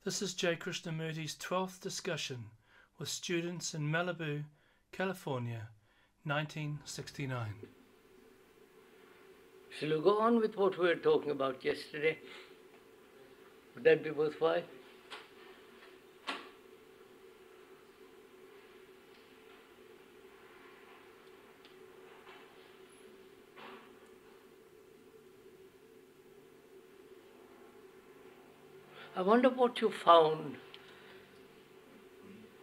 This is J. Krishnamurti's 12th discussion with students in Malibu, California, 1969. Shall we go on with what we were talking about yesterday? Would that be worthwhile? I wonder what you found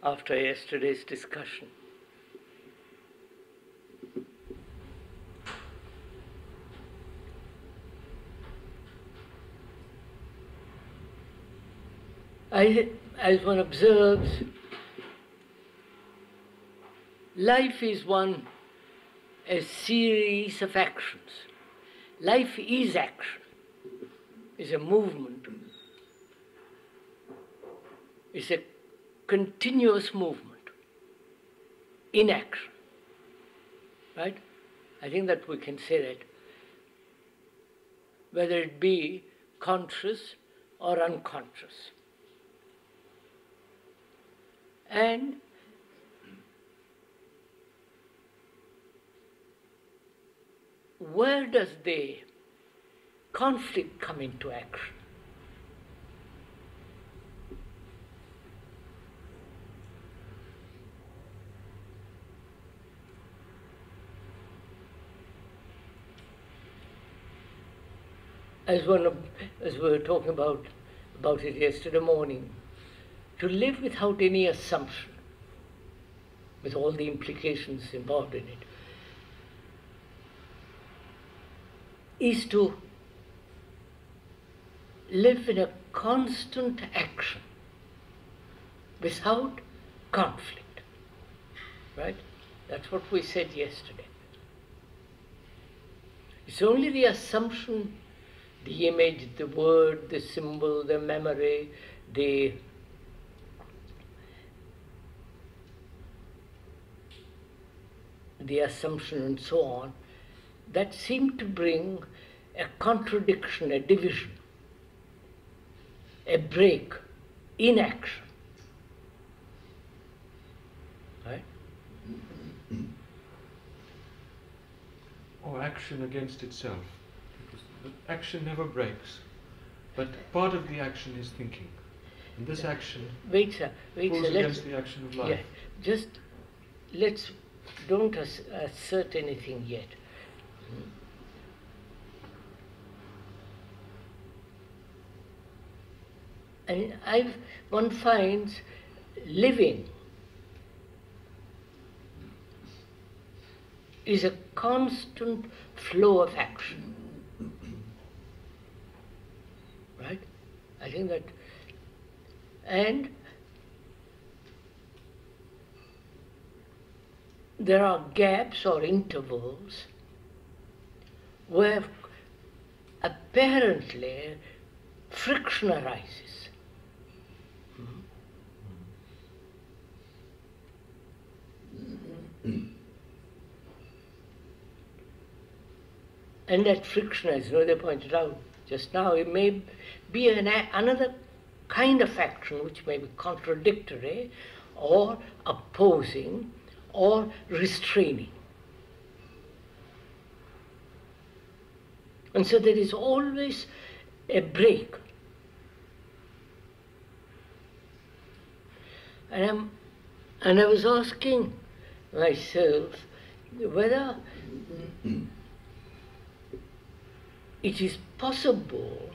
after yesterday's discussion. As one observes, life is a series of actions. Life is action, is a movement. It's a continuous movement in action, right? I think that we can say that, whether it be conscious or unconscious. And where does the conflict come into action? As we were talking about it yesterday morning, to live without any assumption, with all the implications involved in it, is to live in a constant action without conflict, right? That's what we said yesterday. It's only the assumption, the image, the word, the symbol, the memory, the assumption and so on, that seem to bring a contradiction, a division, a break in action. Right? Or action against itself. Because the action never breaks. But part of the action is thinking. And this action goes against the action of life. Yeah, don't assert anything yet. And one finds living is a constant flow of action. Right? I think that, and there are gaps or intervals where apparently friction arises. And that friction, as they pointed out just now, it may be another kind of action which may be contradictory or opposing or restraining. And so there is always a break. And I was asking myself whether it is possible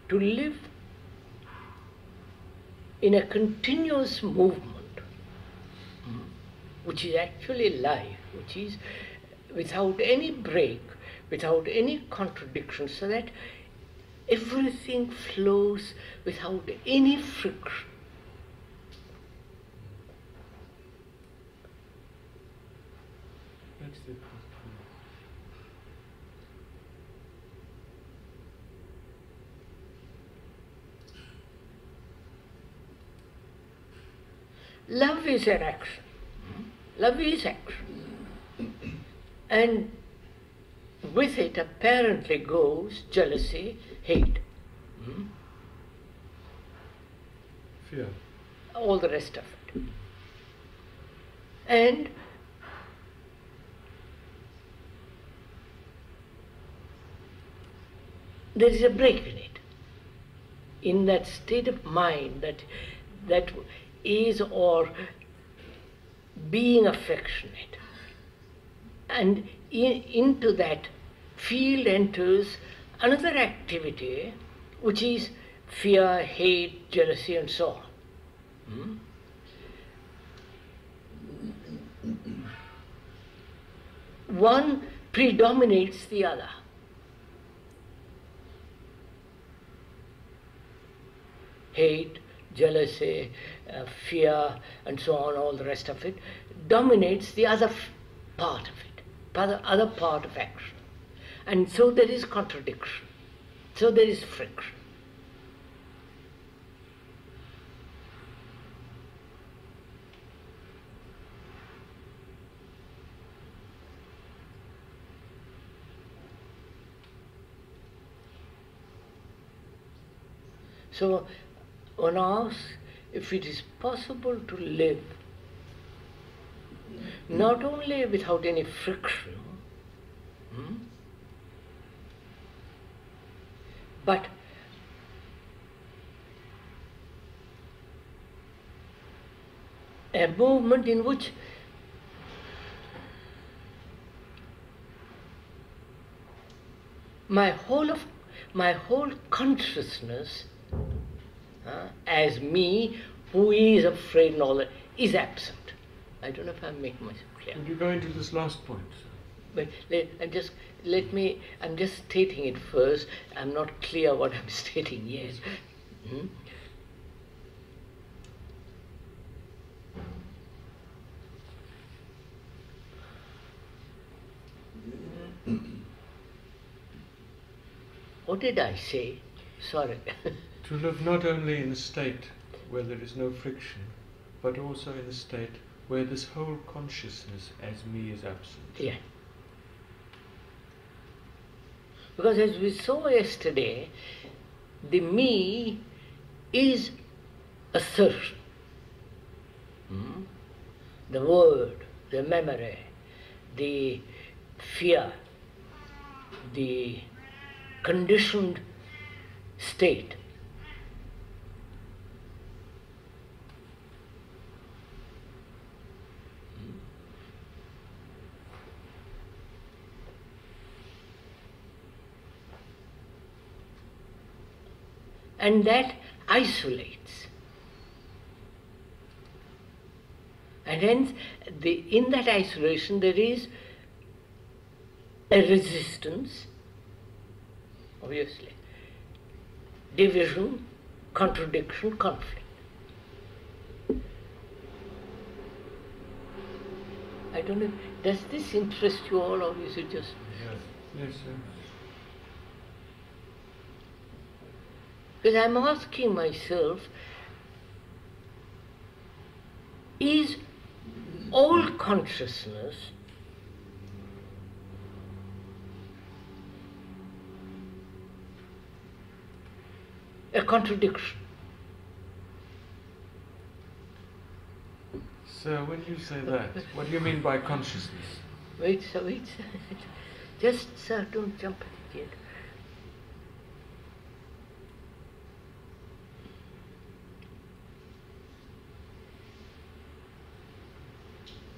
to live in a continuous movement, which is actually life, which is without any break, without any contradiction, so that everything flows without any friction. That's it. Love is an action. Love is action. And with it apparently goes jealousy, hate. Fear. All the rest of it. And there is a break in it. In that state of mind that is or being affectionate. And into that field enters another activity which is fear, hate, jealousy and so on. One predominates the other. Hate, jealousy, fear and so on, all the rest of it, dominates the other part of it, other part of action. And so there is contradiction, so there is friction. So one asks if it is possible to live not only without any friction, but a movement in which my whole consciousness as me, who is afraid and all that, is absent. I don't know if I'm making myself clear. Would you go into this last point? But I'm just stating it first. I'm not clear what I'm stating yet. What did I say? Sorry. To live not only in a state where there is no friction, but also in a state where this whole consciousness as me is absent. Yeah. Because as we saw yesterday, the me is assertion. The word, the memory, the fear, the conditioned state. And that isolates. And hence, in that isolation there is a resistance, obviously, division, contradiction, conflict. I don't know, does this interest you all, or is it just... Yes, sir. Because I'm asking myself, is all consciousness a contradiction? So when you say that, what do you mean by consciousness? Wait, sir. Just, sir, don't jump at it yet.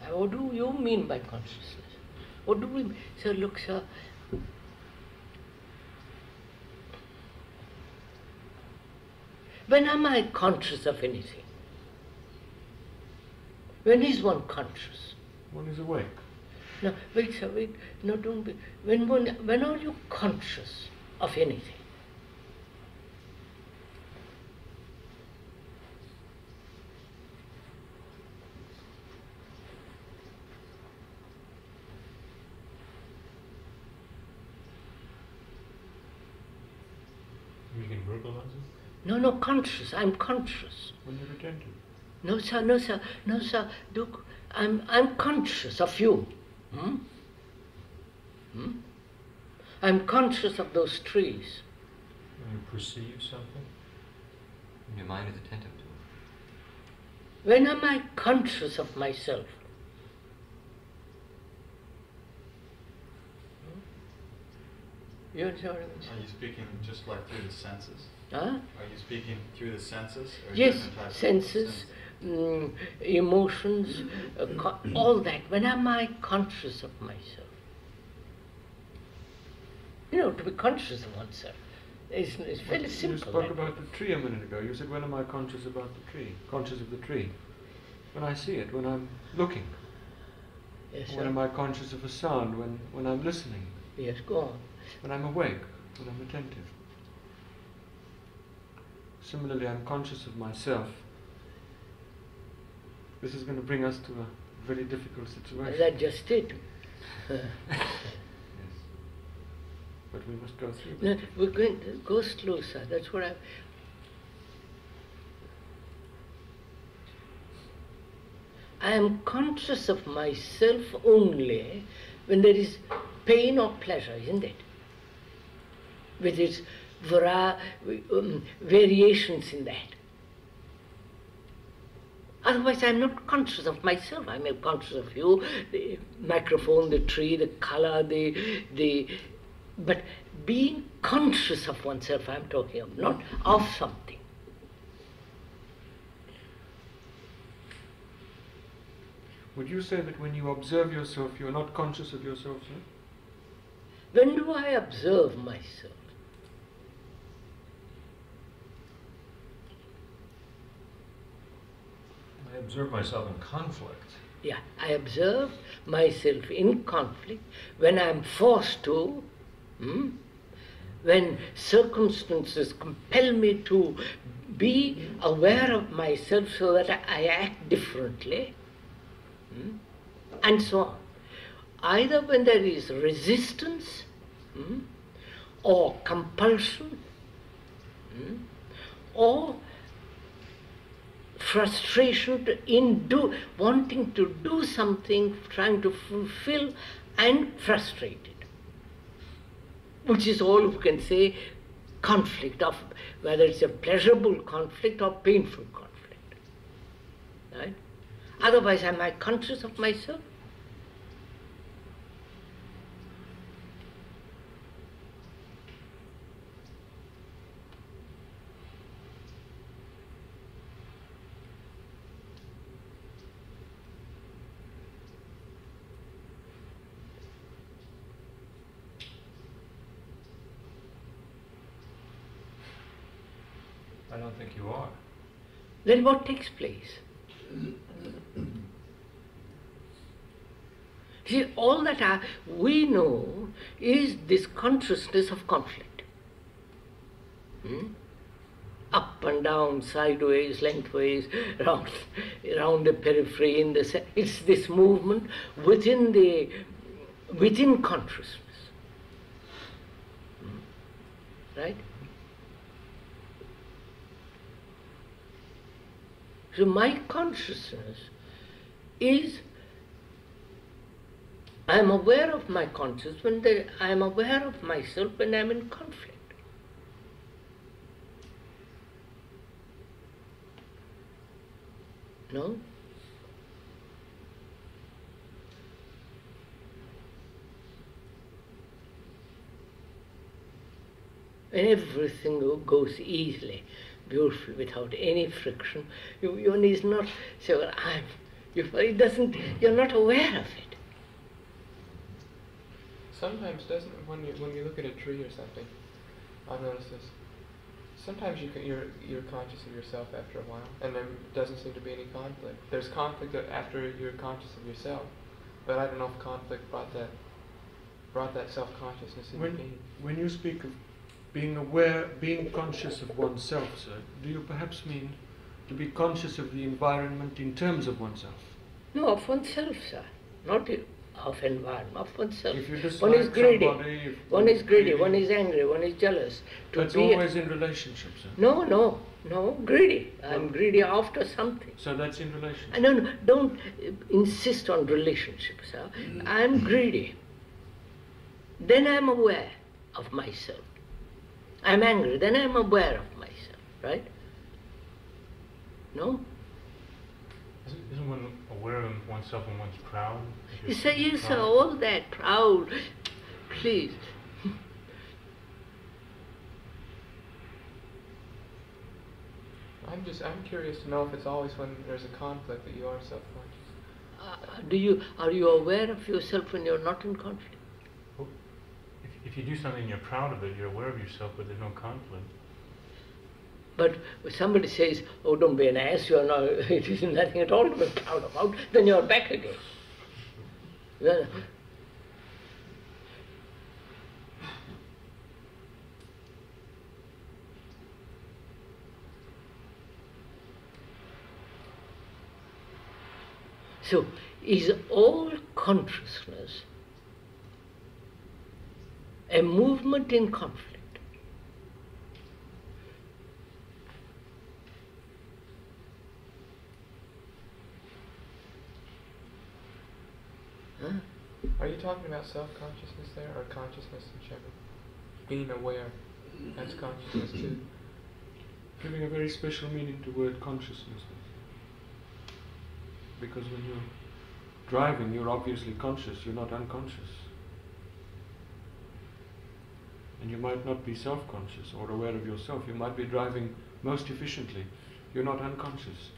What do you mean by consciousness? What do we mean? Sir, look, sir. When am I conscious of anything? When is one conscious? One is awake. No, wait, sir, wait. No, don't be. When are you conscious of anything? You can verbalize it? No, conscious. I'm conscious. When you're attentive. No, sir. Look, I'm conscious of you. I'm conscious of those trees. When you perceive something? Your mind is attentive to it. When am I conscious of myself? You understand what I'm saying? Are you speaking just like through the senses? Huh? Are you speaking through the senses? Or Yes, different types of senses, emotions, all that. When am I conscious of myself? You know, to be conscious of oneself is very simple. You spoke about the tree a minute ago. You said, when am I conscious about the tree? Conscious of the tree? When I see it, when I'm looking. Yes, When am I conscious of a sound? When I'm listening. Yes, go on. When I'm awake, when I'm attentive. Similarly, I'm conscious of myself. This is going to bring us to a very difficult situation. That's just it. Yes. But we must go through No, that. we're going to go slow, sir. That's what I am conscious of myself only when there is pain or pleasure, isn't it? With its variations in that. Otherwise, I'm not conscious of myself. I'm conscious of you, the microphone, the tree, the color, but being conscious of oneself, I'm talking of, not of something. Would you say that when you observe yourself, you're not conscious of yourself, sir? When do I observe myself? I observe myself in conflict. Yeah, I observe myself in conflict when I'm forced to, when circumstances compel me to be aware of myself so that I act differently, and so on. Either when there is resistance or compulsion or frustration in wanting to do something, trying to fulfill, and frustrated, which is all we can say conflict of, whether it's a pleasurable conflict or painful conflict. Right? Otherwise, am I conscious of myself? I don't think you are. Then what takes place? See, all that we know is this consciousness of conflict. Up and down, sideways, lengthways, around the periphery, it's this movement within consciousness. Right? So my consciousness is, I am aware of my consciousness when I am aware of myself when I am in conflict. No? And everything goes easily, beautifully, without any friction. One is not say, well, it doesn't. You're not aware of it. Sometimes doesn't when you look at a tree or something, I've noticed this. Sometimes you're conscious of yourself after a while, and there doesn't seem to be any conflict. There's conflict after you're conscious of yourself, but I don't know if conflict brought that self-consciousness into being. When you speak of being aware, being conscious of oneself, sir, do you perhaps mean to be conscious of the environment in terms of oneself? No, of oneself, sir. Not of environment, of oneself. If you One is greedy, somebody, one is greedy, one is angry, one is jealous. That's always in relationships, sir. No, greedy. I'm greedy after something. So that's in relationship. No, don't insist on relationships, sir. I'm greedy. Then I'm aware of myself. I'm angry, then I'm aware of myself, right? No? Isn't one aware of oneself when one's proud? If You you're say, yes, sir, proud? all that, proud, please. I'm curious to know if it's always when there's a conflict that you are self-conscious. Are you aware of yourself when you're not in conflict? Well, if you do something and you're proud of it, you're aware of yourself, but there's no conflict. But if somebody says, oh, don't be an ass, you're not, it isn't nothing at all to be proud about, then you're back again. Well, so, is all consciousness a movement in conflict? Huh? Are you talking about self-consciousness there, or consciousness in general? Being aware, that's consciousness too. Giving a very special meaning to the word consciousness. Because when you're driving, you're obviously conscious, you're not unconscious. And you might not be self-conscious or aware of yourself. You might be driving most efficiently. You're not unconscious.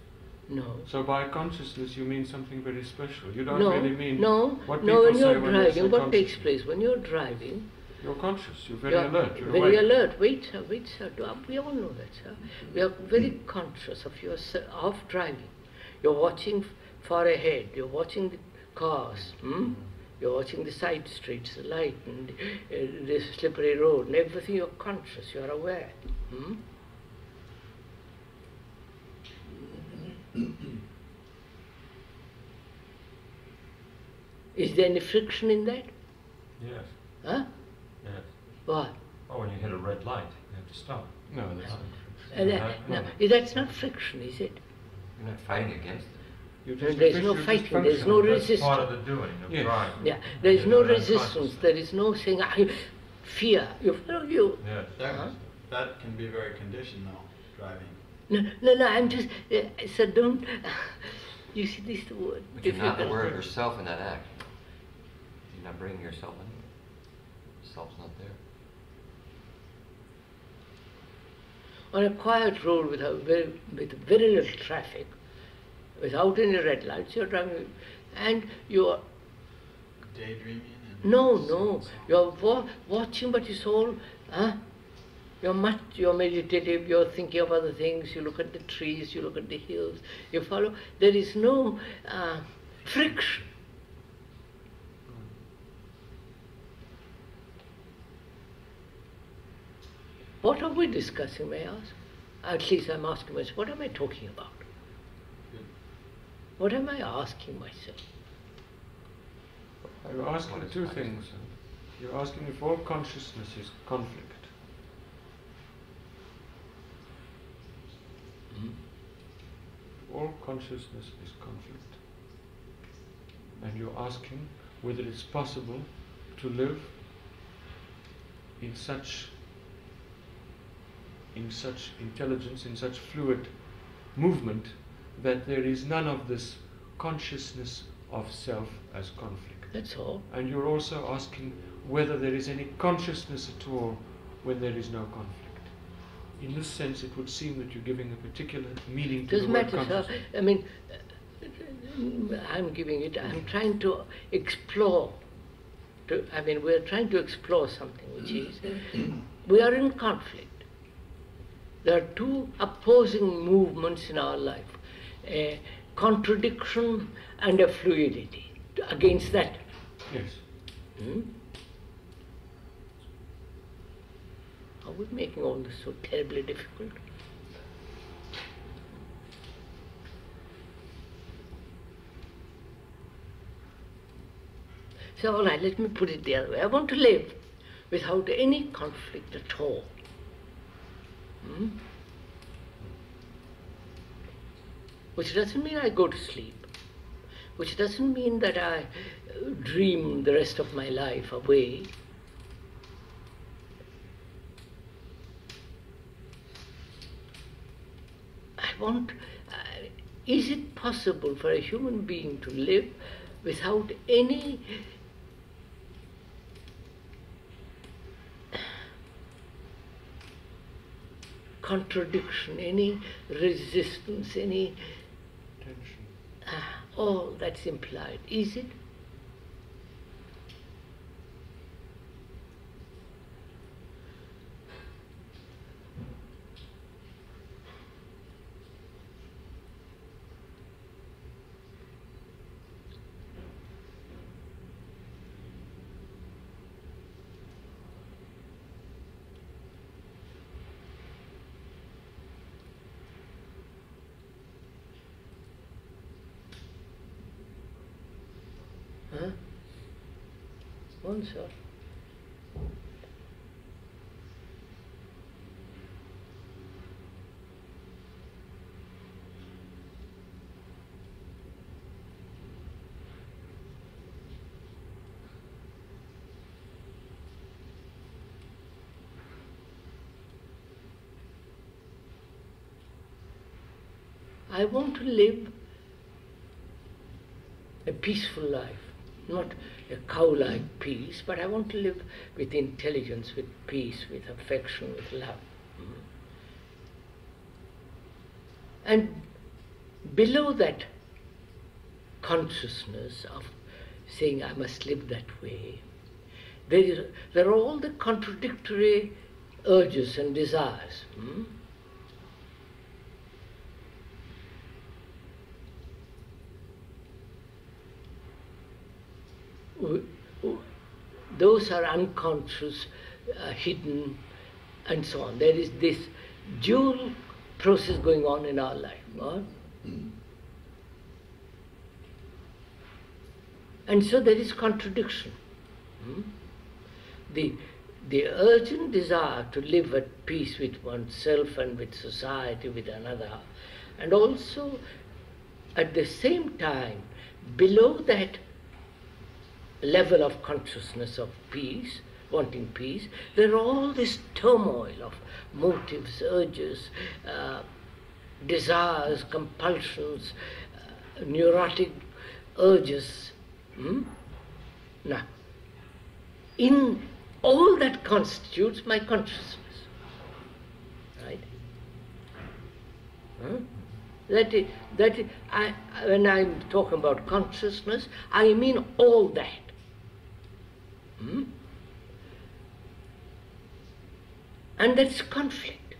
No. So by consciousness you mean something very special. You don't No, really mean no, what no, people when say you're when they say driving, what takes consciousness. place? When you're driving, You're conscious, you're very alert, you're very awake. alert. Wait, sir. We all know that, sir. We are very conscious of of driving. You're watching far ahead. You're watching the cars. You're watching the side streets, the light, and the slippery road, and everything. You're conscious. You're aware. Is there any friction in that? Yes. Huh? Yes. Why? Oh, when you hit a red light, you have to stop. No, that's not. That's not friction, is it? You're not fighting against it. You're just There's no you're just fighting, there's no functioning. That's part of resistance. the doing of Yes. driving. Yeah, there is You're no not resistance. unconscious. There is no saying, I fear. You follow you. Yes. That can be very conditioned though, driving. No, I'm just, so don't, you see this word. But you're not difficult. aware of yourself in that act. You're not bringing yourself in. Self's not there. On a quiet road with very little traffic, without any red lights, you're driving, and you're, Daydreaming and no, you're watching, but it's all, you're meditative, you're thinking of other things, you look at the trees, you look at the hills, you follow, there is no friction. What are we discussing, may I ask? At least I'm asking myself, what am I talking about? What am I asking myself? You're asking two things. You're asking if all consciousness is conflict. All consciousness is conflict. And you're asking whether it's possible to live in such intelligence, in such fluid movement, that there is none of this consciousness of self as conflict. That's all. And you're also asking whether there is any consciousness at all when there is no conflict. In this sense, it would seem that you're giving a particular meaning to Doesn't the word matter, sir. consciousness. I mean, I'm trying to explore. We're trying to explore something, which is, we are in conflict. There are two opposing movements in our life, a contradiction and a fluidity. Against that, Yes. are we making all this so terribly difficult? So, all right, let me put it the other way. I want to live without any conflict at all. Which doesn't mean I go to sleep. Which doesn't mean that I dream the rest of my life away. is it possible for a human being to live without any contradiction, any resistance, any Tension. all that's implied? Is it? Huh? One sir. I want to live a peaceful life. Not a cow-like peace, but I want to live with intelligence, with peace, with affection, with love. And below that consciousness of saying I must live that way, there are all the contradictory urges and desires. Those are unconscious, hidden, and so on. There is this dual process going on in our life. And so there is contradiction. The urgent desire to live at peace with oneself and with society, with another, and also at the same time, below that level of consciousness of peace, wanting peace, there are all this turmoil of motives, urges, desires, compulsions, neurotic urges. Now, in all that constitutes my consciousness, right? When I'm talking about consciousness, I mean all that. And that's conflict.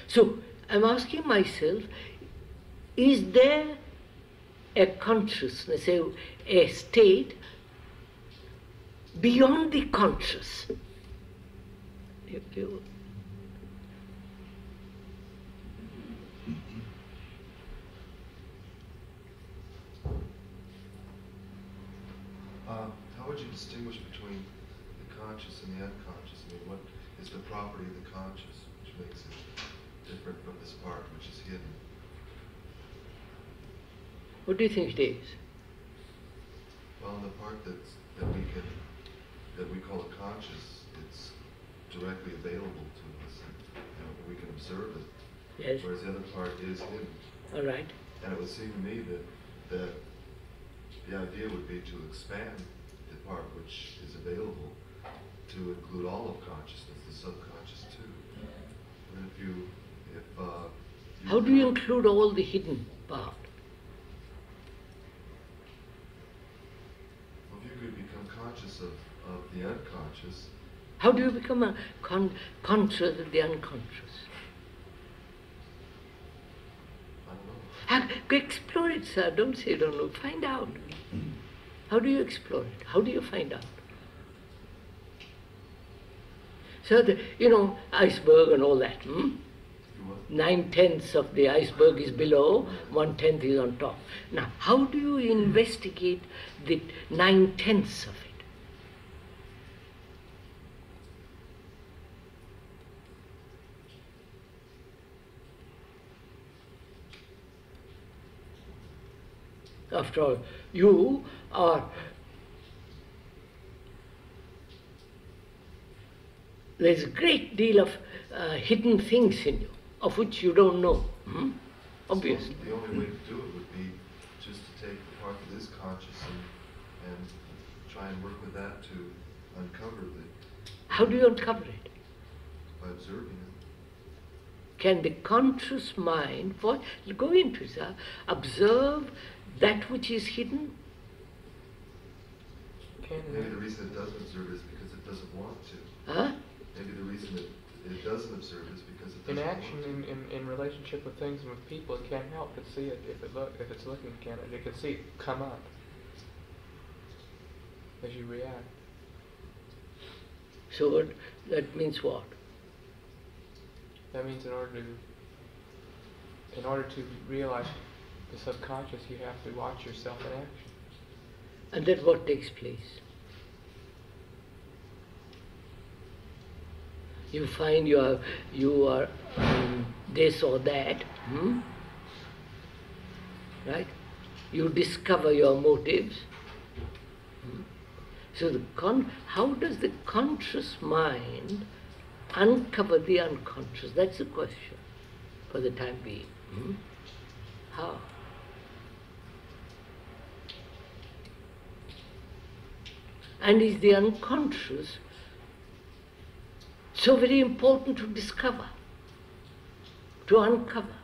So I'm asking myself, is there a consciousness, a state beyond the conscious? How would you distinguish between the conscious and the unconscious? I mean, what is the property of the conscious which makes it different from this part which is hidden? What do you think it is? Well, the part that we call a conscious, it's directly available to us. We can observe it. Yes. Whereas the other part is hidden. All right. And it would seem to me that the idea would be to expand the part which is available to include all of consciousness, the subconscious too. And how do you include all the hidden part? Well, if you could become conscious of the unconscious. How do you become conscious of the unconscious? I don't know. Explore it, sir. Don't say you don't know. Find out. How do you explore it? How do you find out? So, iceberg and all that. 9/10 of the iceberg is below, 1/10 is on top. Now, how do you investigate the 9/10 of it? After all, you are, there's a great deal of hidden things in you, of which you don't know. Obviously. So the only way to do it would be just to take the part that is conscious and try and work with that to uncover the... How do you uncover it? By observing it. Can the conscious mind, go into it, observe that which is hidden? Maybe the reason it doesn't observe is because it doesn't want to. Huh? Maybe the reason it doesn't observe is because it In doesn't action, want to. in relationship with things and with people, it can't help but see it if it's looking, can it? It can see it come up as you react. So that means what? That means in order to realize the subconscious, you have to watch yourself in action. And then what takes place? You find you are this or that, right? You discover your motives. So how does the conscious mind uncover the unconscious? That's the question for the time being. How? And is the unconscious so very important to discover, to uncover?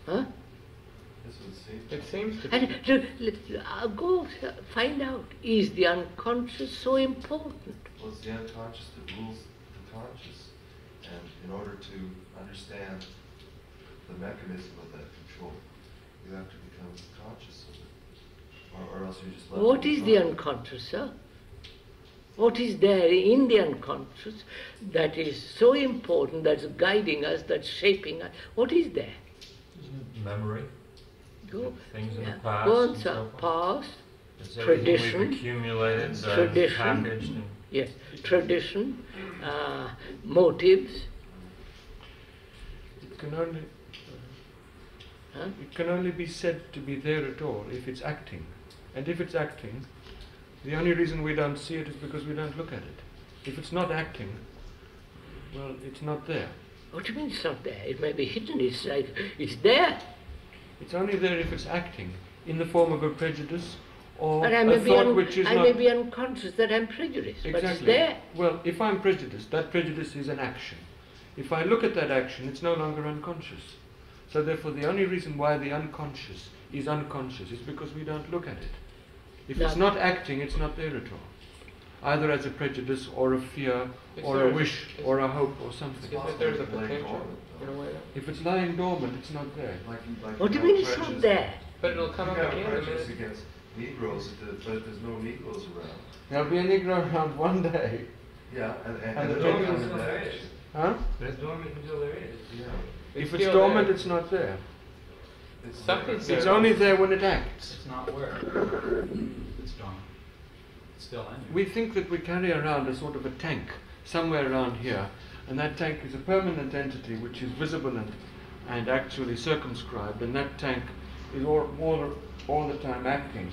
Huh? It seems to be. And go find out, is the unconscious so important? Well, it's the unconscious that rules the conscious. And in order to understand the mechanism of that control, you have to become conscious of it. Or else you just let What it is the control. unconscious, sir? What is there in the unconscious that is so important, that's guiding us, that's shaping us? What is there? Memory. Go. Things in the Yeah. past. Go on, and sir. so forth. Past, It's everything tradition, we've accumulated, tradition. packaged, and yes, tradition, motives. It can only Huh? it can only be said to be there at all if it's acting. And if it's acting, the only reason we don't see it is because we don't look at it. If it's not acting, well, it's not there. What do you mean it's not there? It may be hidden, it's like, it's there. It's only there if it's acting in the form of a prejudice or But I a may, be, thought which is I not... may be unconscious that I'm prejudiced, but it's Exactly. there. Well, if I'm prejudiced, that prejudice is an action. If I look at that action, it's no longer unconscious. So therefore, the only reason why the unconscious is because we don't look at it. If it's No. not acting, it's not there at all. Either as a prejudice or a fear or a there- wish or a hope or something. Is that there's a potential in a way? If it's lying dormant, it's not there. What do you mean it's not there? But it'll come up You have again in a prejudice minute. against Negroes, but there's no Negroes around. There'll be a Negro around one day. Yeah, And and the they'll prejudice come is into there. action. Huh? But it's dormant until there is. Yeah. If still it's dormant, there. it's not there. It's Something's It's there. only there when it acts. It's not where. It's dormant. It's still in you. We think that we carry around a sort of a tank somewhere around here, and that tank is a permanent entity which is visible and actually circumscribed, and that tank is all the time acting.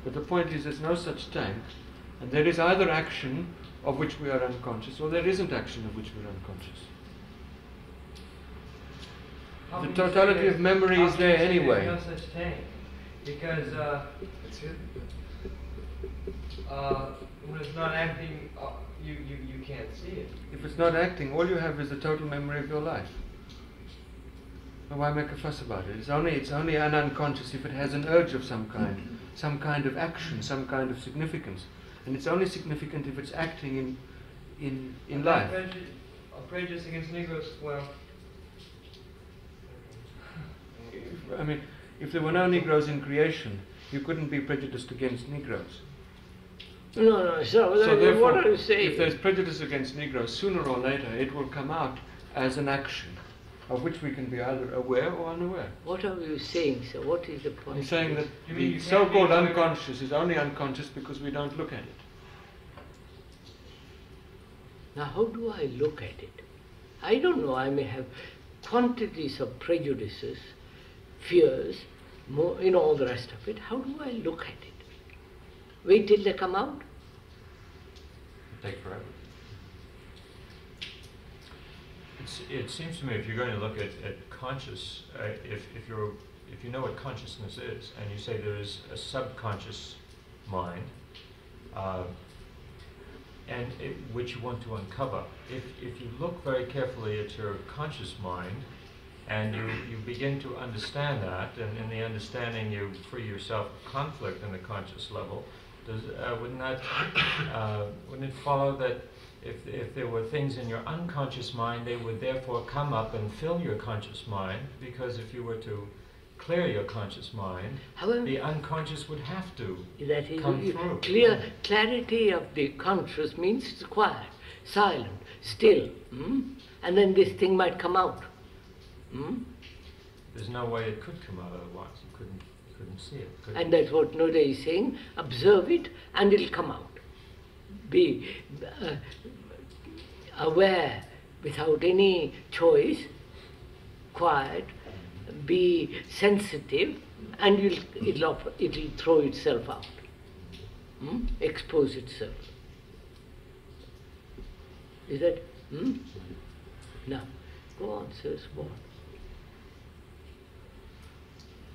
But the point is, there's no such tank, and there is either action of which we are unconscious, or there isn't action of which we're unconscious. How The can you totality say of memory how is can you there say anyway. There's no such thing, because It's hidden. when it's not acting, you can't see it. If it's not acting, all you have is the total memory of your life. So why make a fuss about it? It's only an unconscious if it has an urge of some kind of action, some kind of significance. And it's only significant if it's acting in life. A prejudice against Negroes, well, I mean, if there were no Negroes in creation, you couldn't be prejudiced against Negroes. No, So what therefore, are you saying? if there's prejudice against Negroes, sooner or later it will come out as an action of which we can be either aware or unaware. What are you saying, sir? What is the point? I'm saying that You mean the you can't so-called be aware- unconscious is only unconscious because we don't look at it. Now, how do I look at it? I don't know. I may have quantities of prejudices, fears, all the rest of it. How do I look at it? Wait till they come out? take forever. it seems to me if you're going to look at conscious, if you know what consciousness is, and you say there is a subconscious mind, which you want to uncover, if you look very carefully at your conscious mind, and you begin to understand that, and in the understanding you free yourself of conflict in the conscious level, wouldn't it follow that if there were things in your unconscious mind, they would therefore come up and fill your conscious mind, because if you were to clear your conscious mind, the unconscious would have to come through. Clarity of the conscious means it's quiet, silent, still, and then this thing might come out. There's no way it could come out otherwise. You couldn't see it. And that's what Noda is saying. Observe it and it'll come out. Be aware without any choice, quiet, be sensitive, and it'll throw itself out, expose itself. Is that? Now, go on, sirs. What?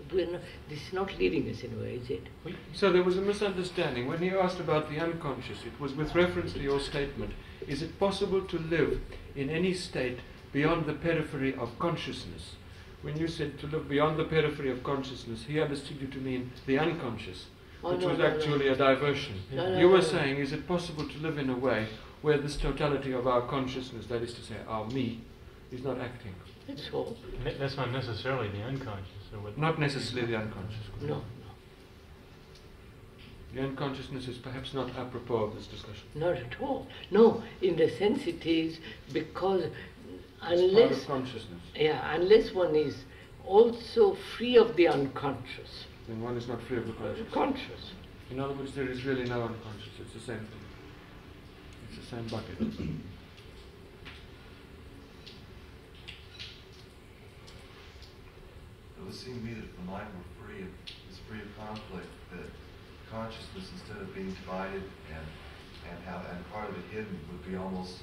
This is not leading us anywhere, is it? So there was a misunderstanding. When he asked about the unconscious, it was with reference to your statement. Is it possible to live in any state beyond the periphery of consciousness? When you said to live beyond the periphery of consciousness, he understood you to mean the unconscious, which was actually a diversion. You were saying, is it possible to live in a way where this totality of our consciousness, that is to say, our me, is not acting? That's all. That's not necessarily the unconscious. Not necessarily the unconscious. No. The unconsciousness is perhaps not apropos of this discussion. Not at all. No, in the sense it is because it's part of consciousness. Yeah, unless one is also free of the unconscious. Then one is not free of the conscious. Conscious. In other words, there is really no unconscious. It's the same thing. It's the same bucket. It would seem to me that if the mind were is free of conflict, that consciousness, instead of being divided and part of it hidden, would be almost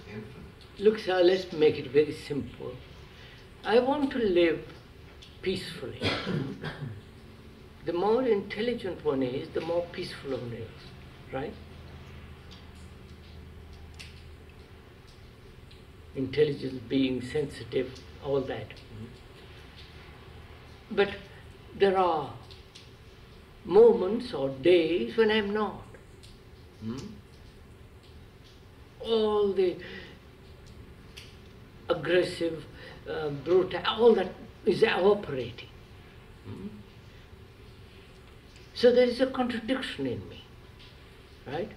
infinite. Look, sir, let's make it very simple. I want to live peacefully. The more intelligent one is, the more peaceful one is, right? Intelligence, being sensitive, all that. But there are moments or days when I'm not. All the aggressive, brutal, all that is evaporating. So there is a contradiction in me, right?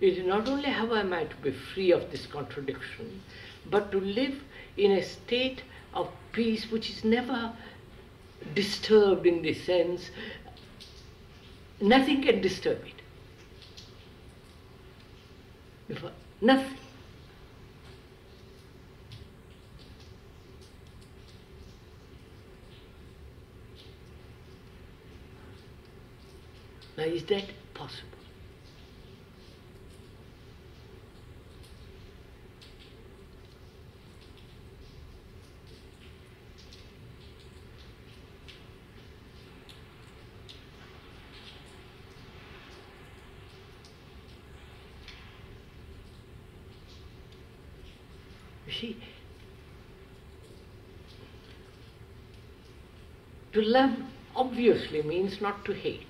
It is not only how am I to be free of this contradiction, but to live in a state of peace which is never disturbed in the sense, nothing can disturb it. Nothing. Now, is that possible? You see, to love obviously means not to hate,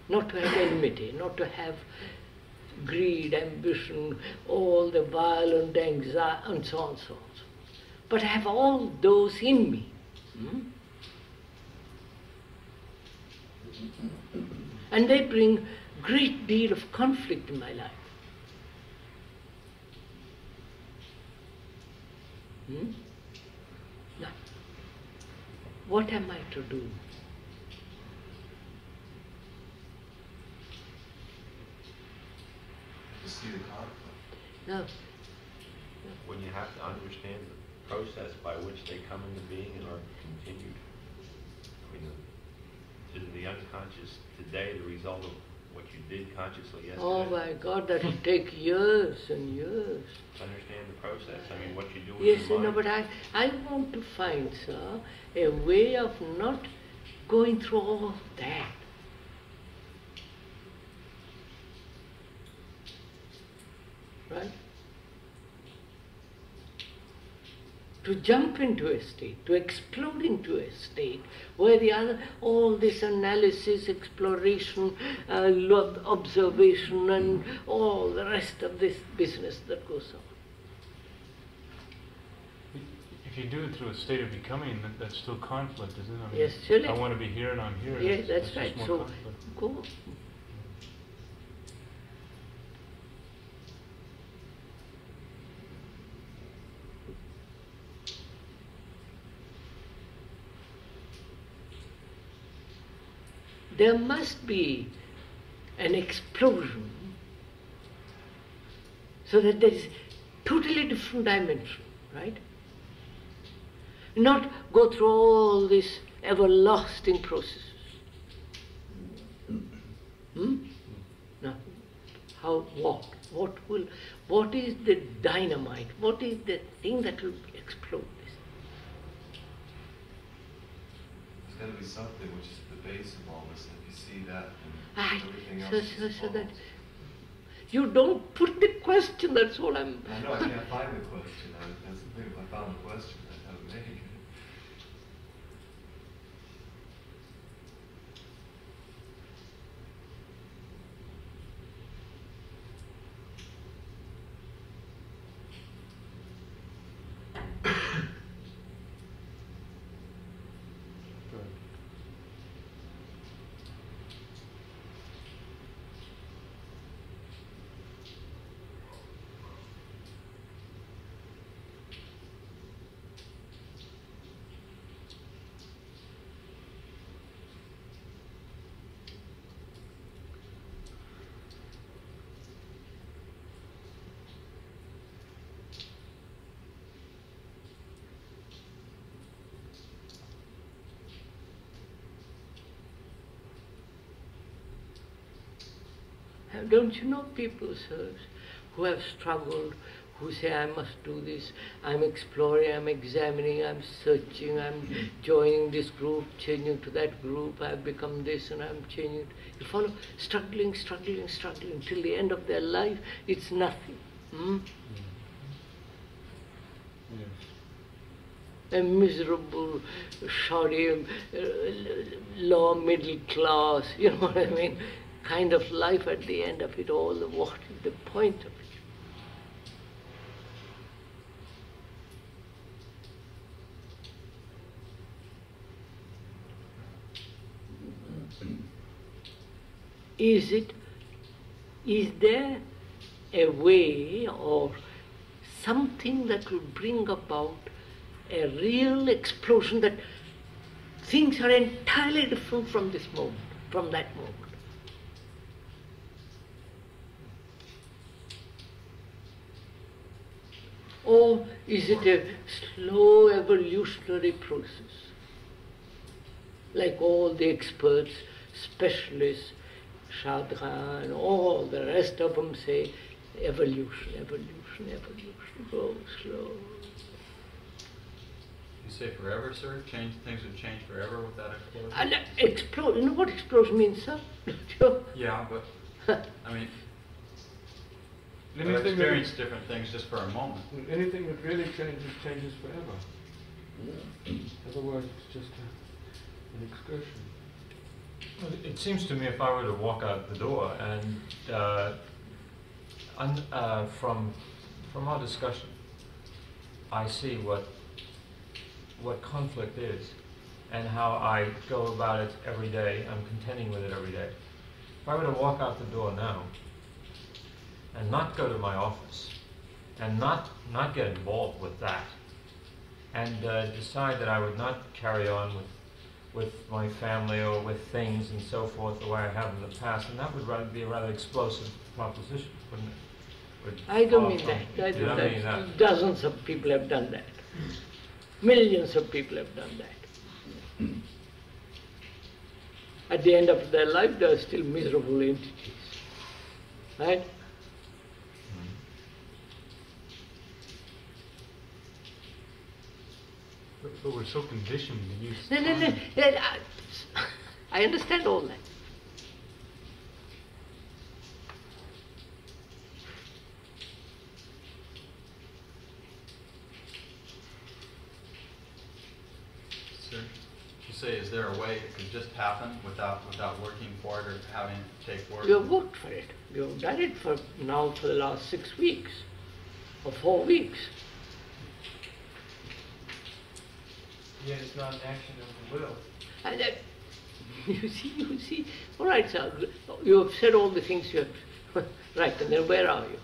not to have enmity, not to have greed, ambition, all the violent anxiety, and so on, so on. But I have all those in me. And they bring great deal of conflict in my life. Now, what am I to do? To see the conflict. No. When you have to understand the process by which they come into being and are continued. I mean, is the unconscious today the result of what you did consciously yesterday? Oh my God, that will take years and years. To understand the process, I mean, what you do with Yes, your no, mind. but I want to find, sir, a way of not going through all that. Right? To jump into a state, to explode into a state where the other, all this analysis, exploration, observation and all the rest of this business that goes on. If you do it through a state of becoming, that's still conflict, isn't it? I mean, Yes, surely. I want to be here and I'm here. Yes, that's just right. more So, conflict. go. There must be an explosion so that there is totally different dimension, right? Not go through all these everlasting processes. No. How, what is the dynamite? What is the thing that will explode this? There's got to be something which is at the base of all this, and if you see that, Aye, then everything else so that follows. you don't put the question, that's all I'm... I know, I can't find the question. That's the thing, if I found the question, I'd have it made. Don't you know people, sirs, who have struggled, who say, I must do this, I'm exploring, I'm examining, I'm searching, I'm joining this group, changing to that group, I've become this and I'm changing. You follow? Struggling, struggling, struggling, till the end of their life, it's nothing. A miserable, shoddy, low middle class, you know what I mean? Kind of life at the end of it all. What is the point of it? Is there a way or something that will bring about a real explosion that things are entirely different from this moment, from that moment? Or is it a slow evolutionary process? Like all the experts, specialists, Chadra and all the rest of them say, evolution, evolution, evolution, go slow. You say forever, sir? Things would change forever with that explosion? And explode, you know what explosion means, sir? Yeah, but, I mean, I've experienced different things just for a moment. Anything that really changes forever. Otherwise, it's just an excursion. Well, it seems to me if I were to walk out the door and from our discussion, I see what conflict is and how I go about it every day. I'm contending with it every day. If I were to walk out the door now and not go to my office and not get involved with that and decide that I would not carry on with my family or with things and so forth the way I have in the past, and that would be a rather explosive proposition, wouldn't it? I don't mean that. I don't mean that. Dozens of people have done that. Millions of people have done that. At the end of their life, they are still miserable entities. Right? But we're so conditioned to use No. I understand all that. Sir, you say, is there a way it could just happen without working for it or having to take work? You have worked for it. You have done it for the last 6 weeks or 4 weeks. Yet it's not an action of the will. And that, you see. All right, sir. You have said all the things you have. Right, and then where are you?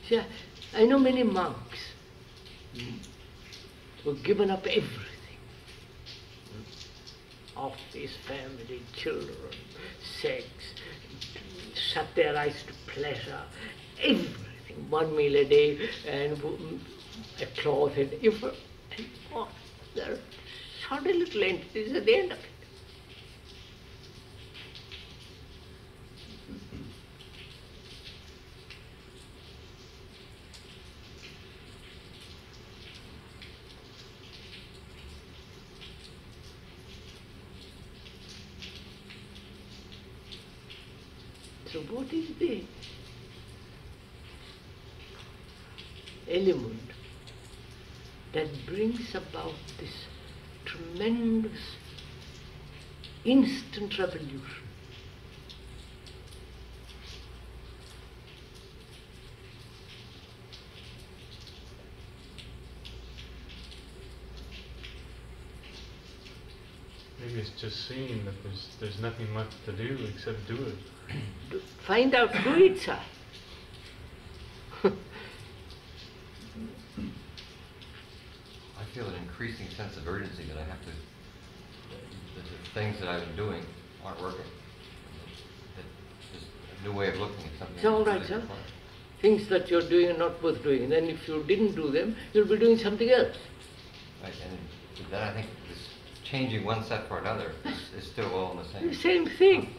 Yeah, I know many monks who have given up everything. Office, family, children, sex, shut their eyes to pleasure, everything. 1 meal a day and a cloth and what? There are shoddy little entities at the end of it. So what is the element that brings about this tremendous instant revolution? Maybe it's just seeing that there's nothing left to do except do it. Find out, do it, sir. I feel an increasing sense of urgency that I have to, the things that I've been doing aren't working. There's a new way of looking at something. It's all right, sir. Things that you're doing are not worth doing. And then if you didn't do them, you'll be doing something else. Right, and then I think this changing one set for another is still all the same. The same thing.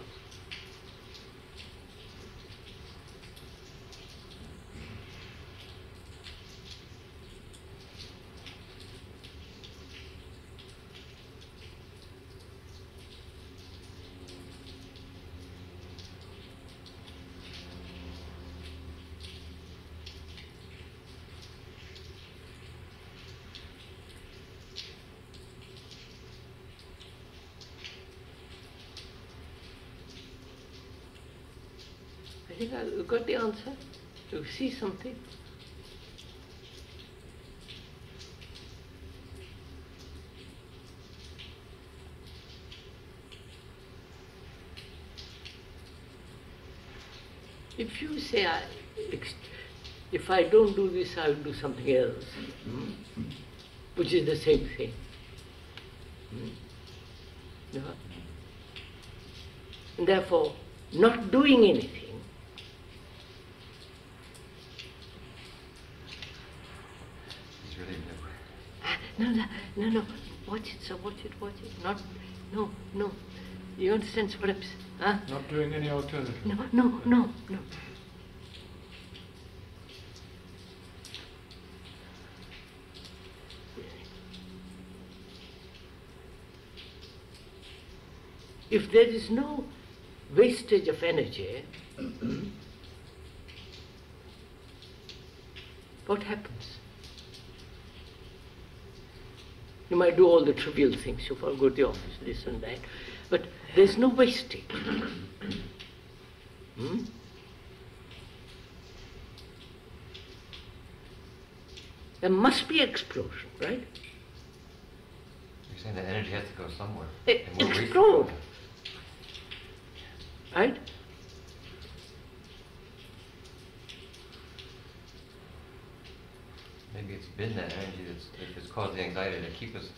I think I got the answer. You see something? If you say, if I don't do this, I will do something else, which is the same thing. Yeah. And therefore, not doing anything No. Watch it, sir. Watch it. No. You understand what I'm saying? Huh? Not doing any alternative. No. If there is no wastage of energy, what happens? You might do all the trivial things, you go to the office, this and that, but there's no wastage. There must be explosion, right? You're saying that energy has to go somewhere. Explode. Right? been that energy that's caused the anxiety to keep us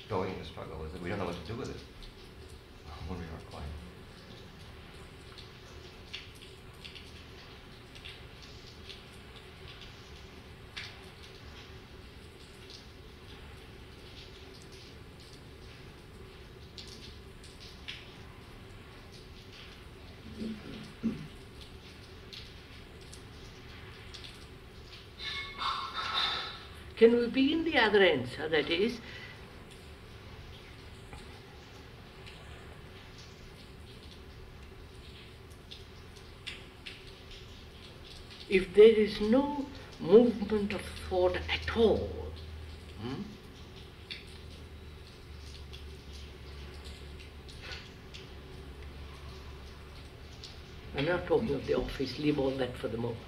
going in the struggle, is that we don't know what to do with it when we are quiet. Can we begin the other answer, that is, if there is no movement of thought at all, I'm not talking of the office, leave all that for the moment.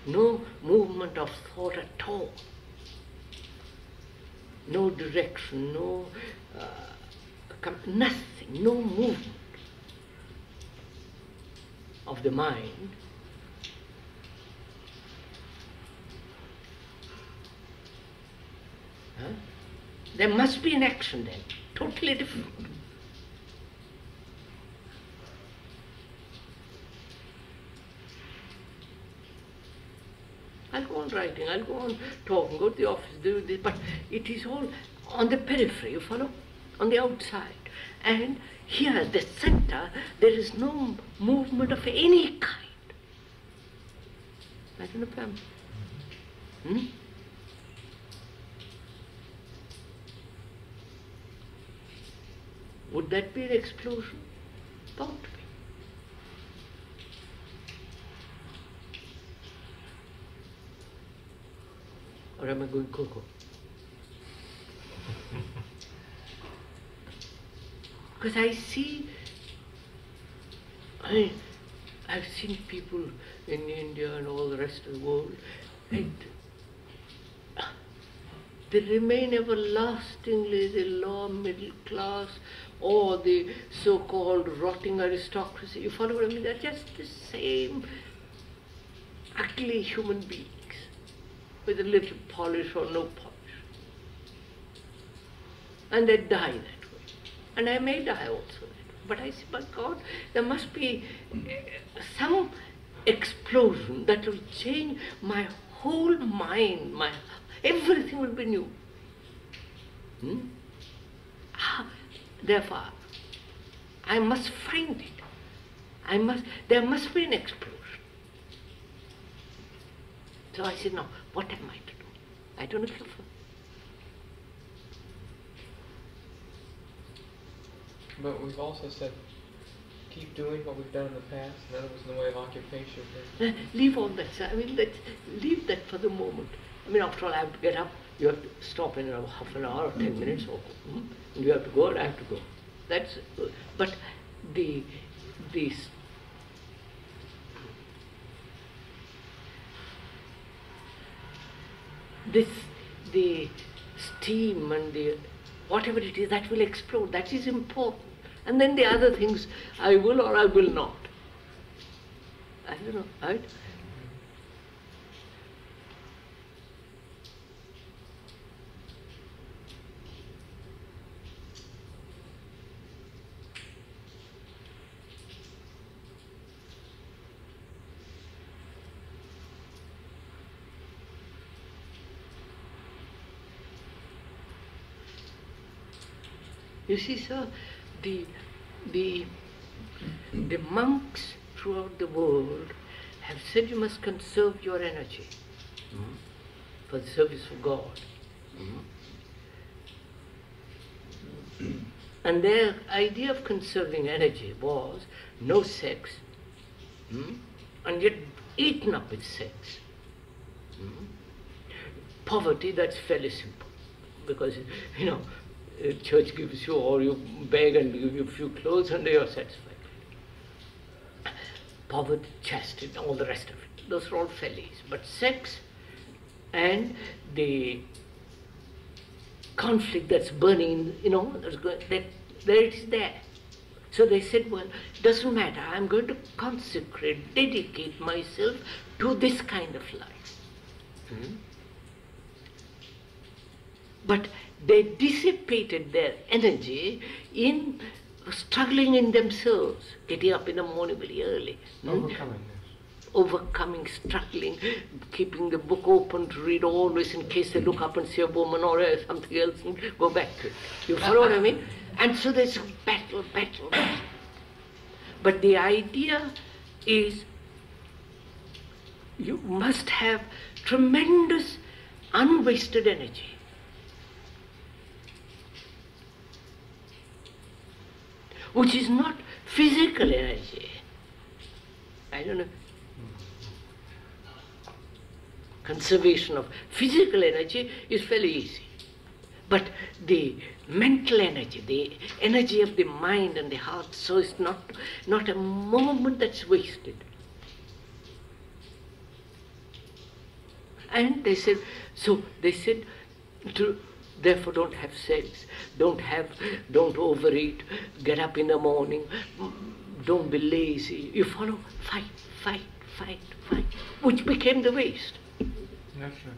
No movement of thought at all. No direction, no nothing, no movement of the mind. There must be an action then, totally different. I'll go on writing, I'll go on talking, go to the office, do this, but it is all on the periphery, you follow? On the outside. And here at the center, there is no movement of any kind. I don't know if I'm... Would that be an explosion? Bound to be. Or am I going cocoa? Because I see, I've seen people in India and all the rest of the world, and they remain everlastingly the lower middle class or the so-called rotting aristocracy. You follow what I mean? They're just the same ugly human beings with a little polish or no polish. And they die that way. And I may die also that way. But I say, my God, there must be some explosion that will change my whole mind, everything will be new. Therefore, I must find it. There must be an explosion. So I said, no, what am I to do? I don't know. But we've also said, keep doing what we've done in the past. In other words, in the way of occupation. Leave all that. I mean, leave that for the moment. I mean, after all, I have to get up. You have to stop in half an hour or 10 minutes, or and you have to go, and I have to go. That's. But the steam and the whatever it is that will explode. That is important. And then the other things, I will or I will not. I don't know, right? You see, sir, the monks throughout the world have said you must conserve your energy for the service of God. And their idea of conserving energy was no sex, and yet eaten up with sex. Poverty, that's fairly simple, because, you know, church gives you, or you beg and give you a few clothes and you're satisfied. Poverty, chastity, all the rest of it, those are all fairly easy. But sex and the conflict that's burning, you know, there it is there. So they said, well, it doesn't matter, I'm going to consecrate, dedicate myself to this kind of life. but they dissipated their energy in struggling in themselves, getting up in the morning very early. Overcoming, struggling, keeping the book open to read always in case they look up and see a woman or something else and go back to it. You follow what I mean? And so there's a battle. But the idea is you must have tremendous unwasted energy. Which is not physical energy. I don't know. Conservation of physical energy is fairly easy. But the mental energy, the energy of the mind and the heart, so it's not a moment that's wasted. And they said, therefore don't have sex, don't overeat, get up in the morning, don't be lazy. You follow, fight, which became the waste. That's right.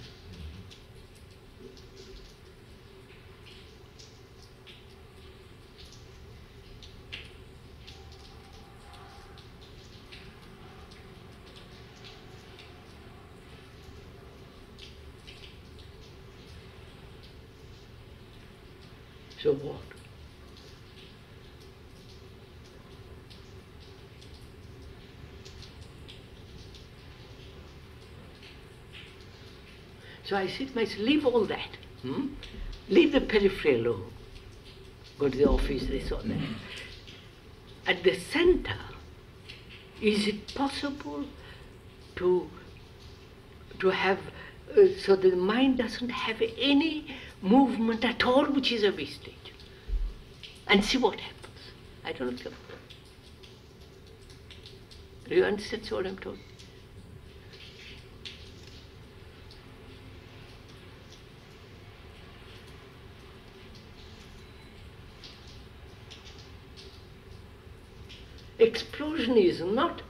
So what? So I said to myself, leave all that. Leave the periphery alone. Go to the office, this or that. At the center, is it possible to have, so that the mind doesn't have any movement at all, which is a wastage? And see what happens. I don't know. Do you understand what I'm talking? Explosion is not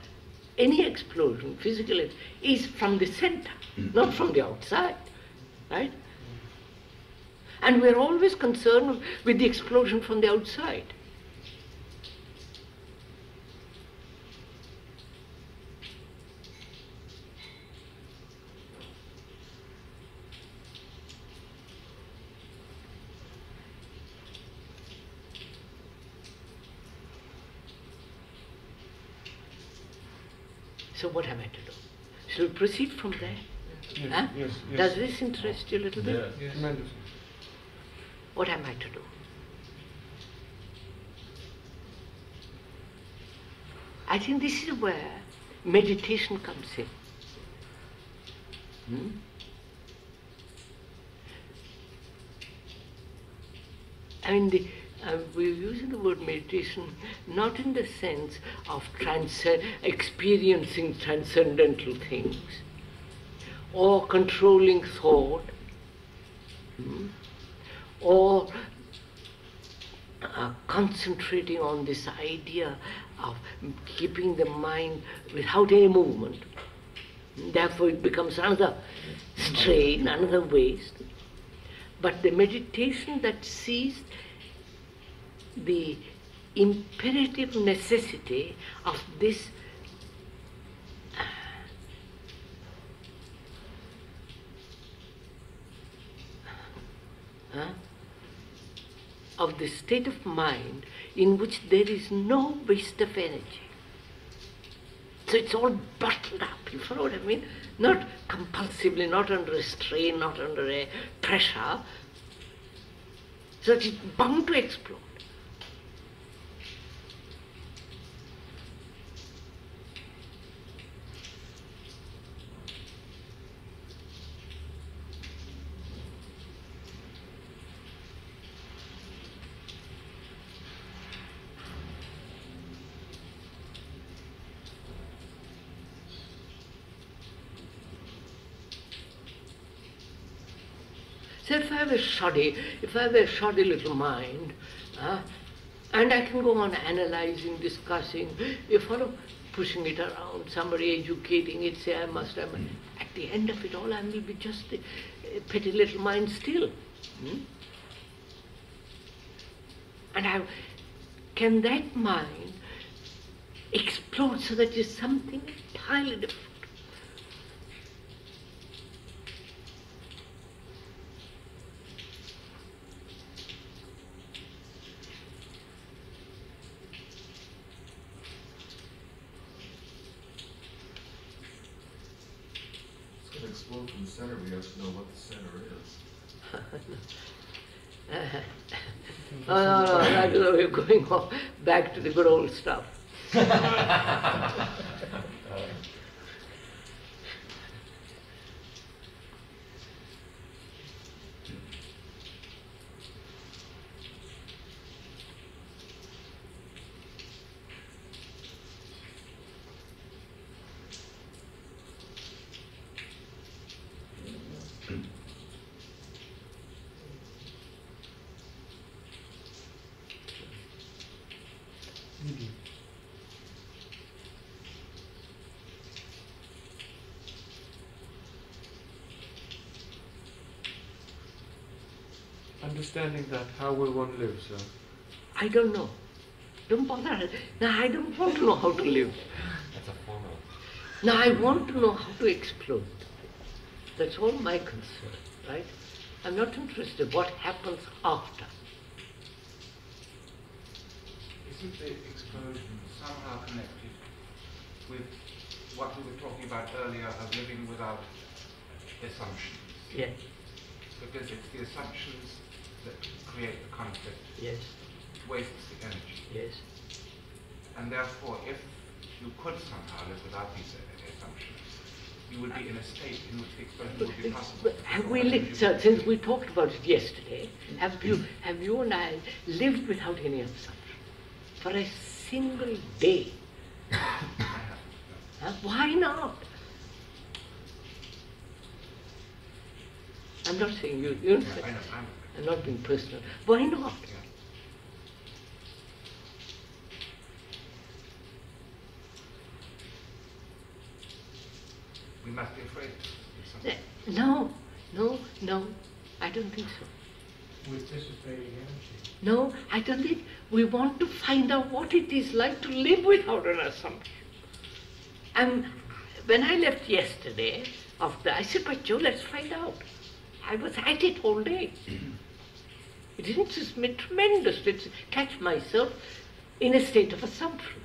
any explosion, physically, is from the center, not from the outside, right? And we're always concerned with the explosion from the outside. So what am I to do? Shall we proceed from there? Yes, huh? yes. Does this interest you a little bit? Yes. Tremendous. What am I to do? I think this is where meditation comes in. I mean, we're using the word meditation not in the sense of experiencing transcendental things or controlling thought or concentrating on this idea of keeping the mind without any movement. Therefore it becomes another strain, another waste. But the meditation that sees the imperative necessity of this of the state of mind in which there is no waste of energy. So it's all bottled up, you follow what I mean? Not compulsively, not under a strain, not under a pressure, so that it's bound to explode. So if I have a shoddy little mind, and I can go on analyzing, discussing, you follow, pushing it around, somebody educating it, say I must have, at the end of it all I will be just a petty little mind still. And can that mind explode so that it's something entirely different? It's going to explode from the center. We have to know what the center is. No, we're going back to the good old stuff. Understanding that, how will one live, sir? I don't know. Don't bother. No, I don't want to know how to live. That's a formula. No, I want to know how to explode. That's all my concern, right? I'm not interested what happens after. Isn't the explosion somehow connected with what we were talking about earlier of living without assumptions? Yes. Because it's the assumptions that create the conflict. Yes. Wastes the energy. Yes. And therefore, if you could somehow live without these assumptions, you would be in a state in which the explosion would be possible. But have we lived, sir, since we talked about it yesterday, have you and I lived without any assumption for a single day? Why not? I'm not saying you. Yeah, I know, I'm not being personal. Why not? Yeah. We must be afraid. No, I don't think so. With dissipating energy. No, I don't think we want to find out what it is like to live without an assumption. And when I left yesterday, I said, but Joe, let's find out. I was at it all day. It interests me tremendously to catch myself in a state of assumption.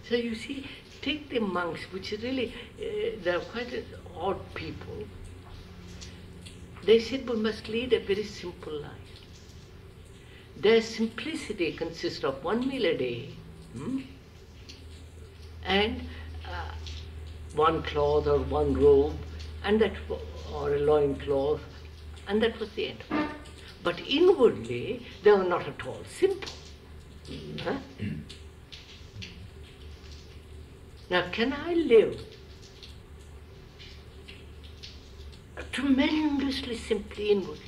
So you see, take the monks, which is really, they're quite odd people. They said we must lead a very simple life. Their simplicity consists of 1 meal a day, and one cloth or one robe, and that, or a loin cloth, and that was the end of it. But inwardly, they were not at all simple. Now, can I live tremendously simply inwardly?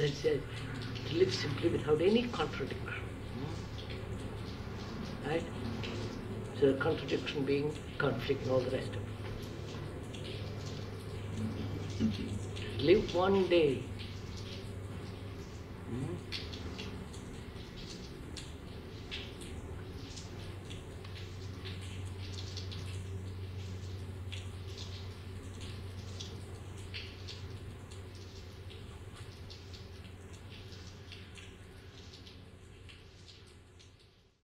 That says to live simply without any contradiction. Right? So the contradiction being conflict and all the rest of it. Live one day